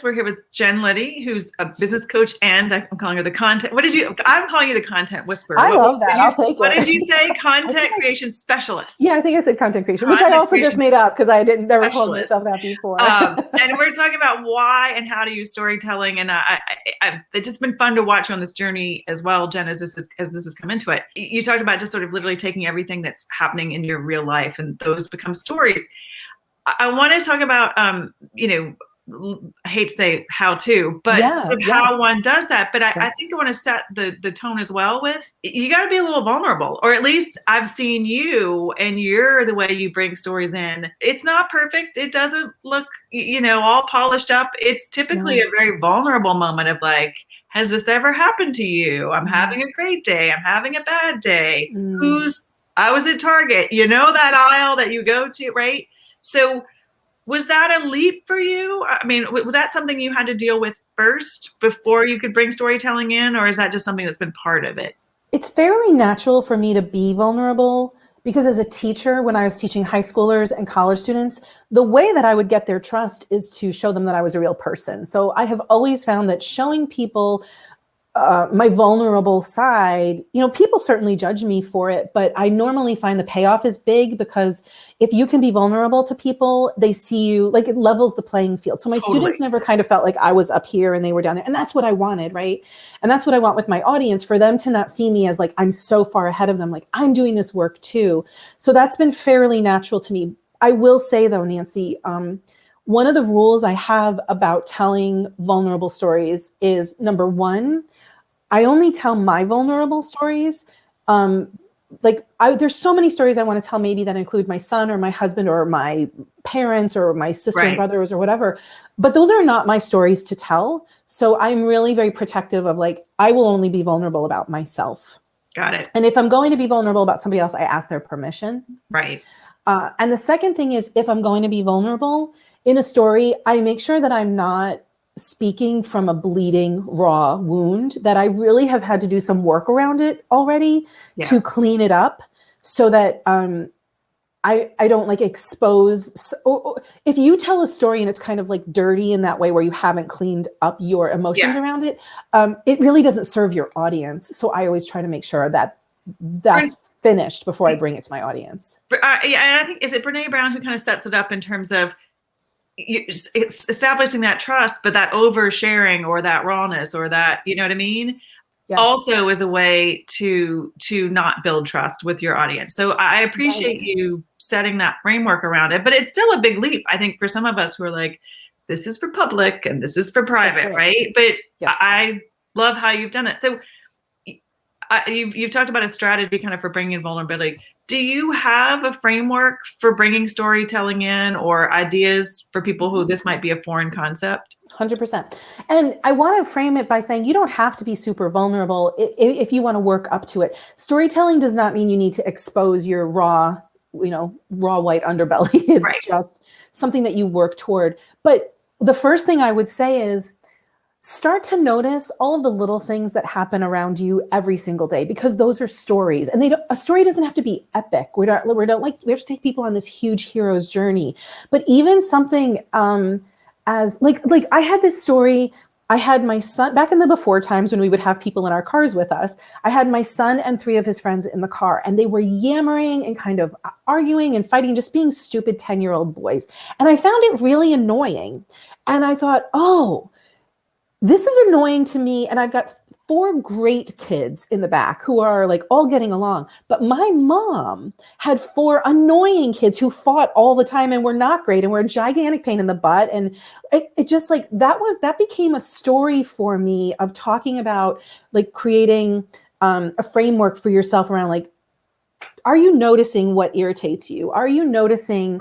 We're here with Jen Liddy, who's a business coach, and I'm calling her the content. I'm calling you the content whisperer. I love that. I'll take it. What did you say? Content creation specialist. Yeah, I think I said content creation, which I also just made up because I never called myself that before. And we're talking about why and how to use storytelling. And it's just been fun to watch you on this journey as well, Jen, as this has come into it. You talked about just sort of literally taking everything that's happening in your real life, and those become stories. I want to talk about, I hate to say how to, but how one does that. But I think I want to set the tone as well with, you got to be a little vulnerable, or at least I've seen you and you're the way you bring stories in. It's not perfect. It doesn't look, all polished up. It's typically a very vulnerable moment of like, has this ever happened to you? I'm having a great day. I'm having a bad day. I was at Target, that aisle that you go to, right? So was that a leap for you? I mean, was that something you had to deal with first before you could bring storytelling in, or is that just something that's been part of it? It's fairly natural for me to be vulnerable because as a teacher, when I was teaching high schoolers and college students, the way that I would get their trust is to show them that I was a real person. So I have always found that showing people my vulnerable side, people certainly judge me for it, but I normally find the payoff is big because if you can be vulnerable to people, they see you, like it levels the playing field. So my students never kind of felt like I was up here and they were down there. And that's what I wanted, right? And that's what I want with my audience, for them to not see me as like, I'm so far ahead of them, like I'm doing this work too. So that's been fairly natural to me. I will say though, Nancy, one of the rules I have about telling vulnerable stories is, number one, I only tell my vulnerable stories. There's so many stories I want to tell, maybe that include my son or my husband or my parents or my sister and brothers or whatever, but those are not my stories to tell. So I'm really very protective of I will only be vulnerable about myself. Got it. And if I'm going to be vulnerable about somebody else, I ask their permission. Right. And the second thing is, if I'm going to be vulnerable in a story, I make sure that I'm not speaking from a bleeding raw wound, that I really have had to do some work around it already to clean it up, so that I don't expose. If you tell a story and it's kind of dirty in that way, where you haven't cleaned up your emotions around it, it really doesn't serve your audience. So I always try to make sure that that's finished before I bring it to my audience. And I think, is it Brene Brown who kind of sets it up in terms of it's establishing that trust, but that oversharing or that rawness or that, you know what I mean? Yes. Also is a way to not build trust with your audience. So I appreciate you setting that framework around it, but it's still a big leap, I think, for some of us who are like, this is for public and this is for private, right? But I love how you've done it. So you've talked about a strategy kind of for bringing in vulnerability. Do you have a framework for bringing storytelling in, or ideas for people who this might be a foreign concept? 100%. And I want to frame it by saying you don't have to be super vulnerable if you want to work up to it. Storytelling does not mean you need to expose your raw white underbelly. It's just something that you work toward. But the first thing I would say is, start to notice all of the little things that happen around you every single day, because those are stories, and a story doesn't have to be epic. We have to take people on this huge hero's journey, but even something as I had this story. I had my son back in the before times when we would have people in our cars with us. I had my son and 3 of his friends in the car, and they were yammering and kind of arguing and fighting, just being stupid 10-year-old boys. And I found it really annoying. And I thought, this is annoying to me, and I've got 4 great kids in the back who are all getting along. But my mom had 4 annoying kids who fought all the time and were not great and were a gigantic pain in the butt. And it just that became a story for me of talking about creating a framework for yourself around are you noticing what irritates you? Are you noticing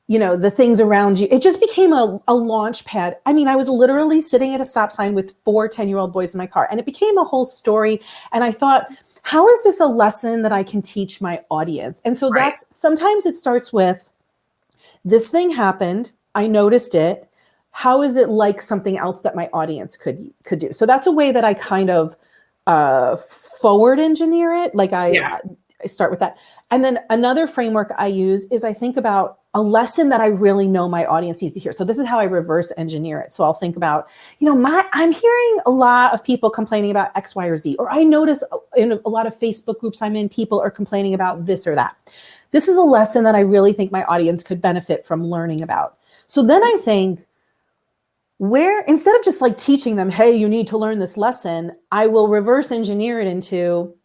the things around you? It just became a launch pad. I mean, I was literally sitting at a stop sign with 4 10-year-old boys in my car, and it became a whole story. And I thought, how is this a lesson that I can teach my audience? And so sometimes it starts with, this thing happened, I noticed it. How is it like something else that my audience could do? So that's a way that I kind of forward engineer it. I start with that. And then another framework I use is, I think about a lesson that I really know my audience needs to hear. So this is how I reverse engineer it. So I'll think about, I'm hearing a lot of people complaining about X, Y, or Z, or I notice in a lot of Facebook groups I'm in, people are complaining about this or that. This is a lesson that I really think my audience could benefit from learning about. So then I think, where, instead of just like teaching them, hey, you need to learn this lesson, I will reverse engineer it into,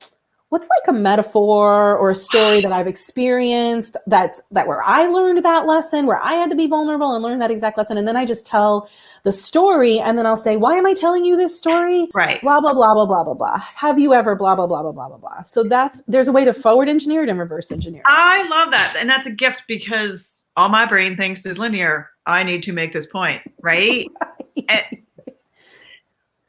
what's like a metaphor or a story that I've experienced that where I learned that lesson, where I had to be vulnerable and learn that exact lesson. And then I just tell the story, and then I'll say, why am I telling you this story? Right. Blah, blah, blah, blah, blah, blah, blah. Have you ever blah, blah, blah, blah, blah, blah, blah. So there's a way to forward engineer it and reverse engineer it. I love that. And that's a gift, because all my brain thinks is linear. I need to make this point, right? Right.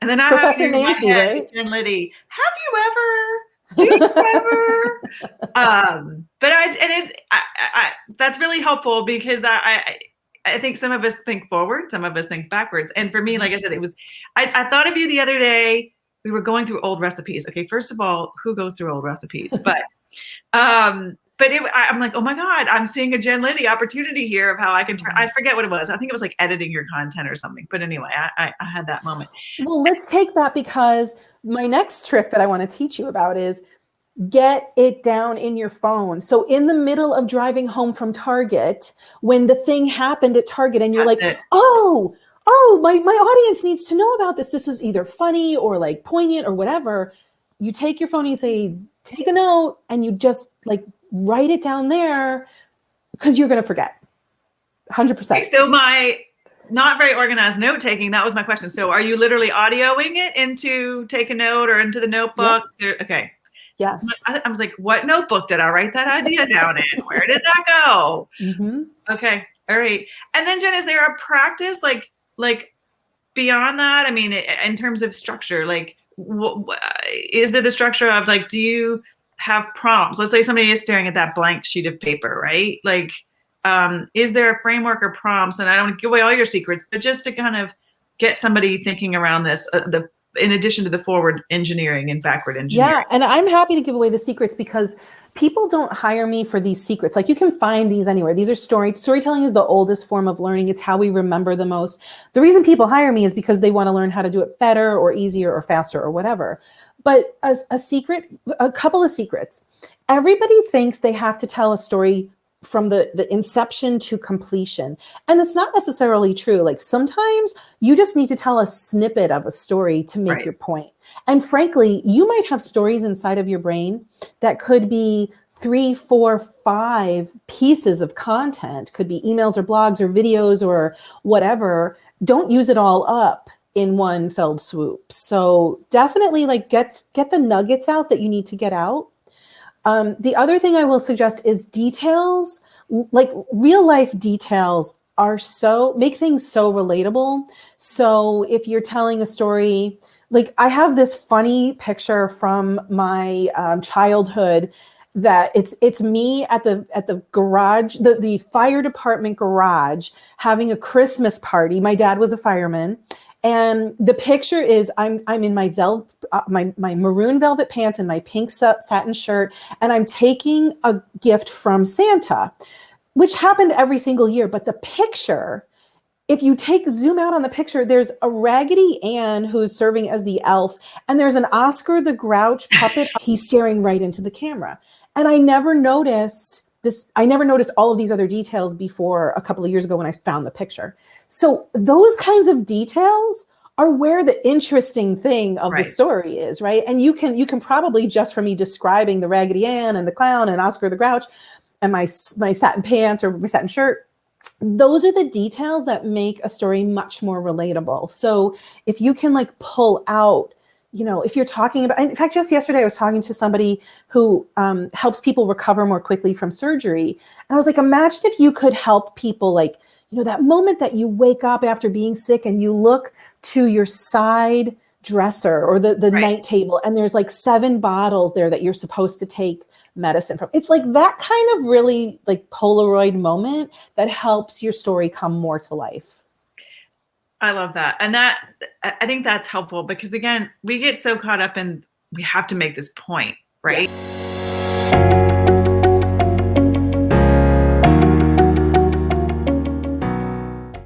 And then I Professor have Nancy, right? Jen Liddy. Have you ever? Do you ever? That's really helpful, because I think some of us think forward, some of us think backwards. And for me, like I said, I thought of you the other day. We were going through old recipes. Okay, first of all, who goes through old recipes? But I'm like, oh my God, I'm seeing a Jen Liddy opportunity here of how I can turn. I forget what it was. I think it was like editing your content or something. But anyway, I had that moment. Well, let's take that, because my next trick that I want to teach you about is get it down in your phone. So in the middle of driving home from Target, when the thing happened at Target and you're That's like, it. oh, my audience needs to know about this. This is either funny or like poignant or whatever. You take your phone and you say, take a note, and you just like write it down there, because you're going to forget. 100%. Okay, so my not very organized note taking, that was my question. So are you literally audioing it into Take a Note or into the notebook? Yep. Okay. Yes. I was like, what notebook did I write that idea down in? Where did that go? Mm-hmm. Okay. All right. And then Jen, is there a practice like beyond that? I mean, in terms of structure, like is there the structure of like, do you have prompts? Let's say somebody is staring at that blank sheet of paper, right? Like, is there a framework or prompts? And I don't give away all your secrets, but just to kind of get somebody thinking around this, in addition to the forward engineering and backward engineering. Yeah, and I'm happy to give away the secrets, because people don't hire me for these secrets. Like, you can find these anywhere. These are storytelling is the oldest form of learning. It's how we remember the most. The reason people hire me is because they want to learn how to do it better or easier or faster or whatever. But a couple of secrets. Everybody thinks they have to tell a story from the inception to completion. And it's not necessarily true. Like, sometimes you just need to tell a snippet of a story to make your point. And frankly, you might have stories inside of your brain that could be 3, 4, 5 pieces of content, could be emails or blogs or videos or whatever. Don't use it all up in one fell swoop. So definitely like get the nuggets out that you need to get out. The other thing I will suggest is details, like real life details make things so relatable. So if you're telling a story, like I have this funny picture from my childhood that it's me at the garage, the fire department garage, having a Christmas party. My dad was a fireman. And the picture is I'm in my my maroon velvet pants and my pink satin shirt, and I'm taking a gift from Santa, which happened every single year. But the picture, if you zoom out on the picture, there's a Raggedy Ann who's serving as the elf, and there's an Oscar the Grouch puppet. He's staring right into the camera. And I never noticed this. I never noticed all of these other details before a couple of years ago when I found the picture. So those kinds of details are where the interesting thing of the story is, right? And you can probably, just from me describing the Raggedy Ann and the clown and Oscar the Grouch and my satin pants or my satin shirt, those are the details that make a story much more relatable. So if you can like pull out, if you're talking about, in fact, just yesterday I was talking to somebody who helps people recover more quickly from surgery. And I was like, imagine if you could help people, like, that moment that you wake up after being sick and you look to your side dresser or the night table, and there's like 7 bottles there that you're supposed to take medicine from. It's like that kind of really like Polaroid moment that helps your story come more to life. I love that. And I think that's helpful, because again, we get so caught up in, we have to make this point, right? Yeah.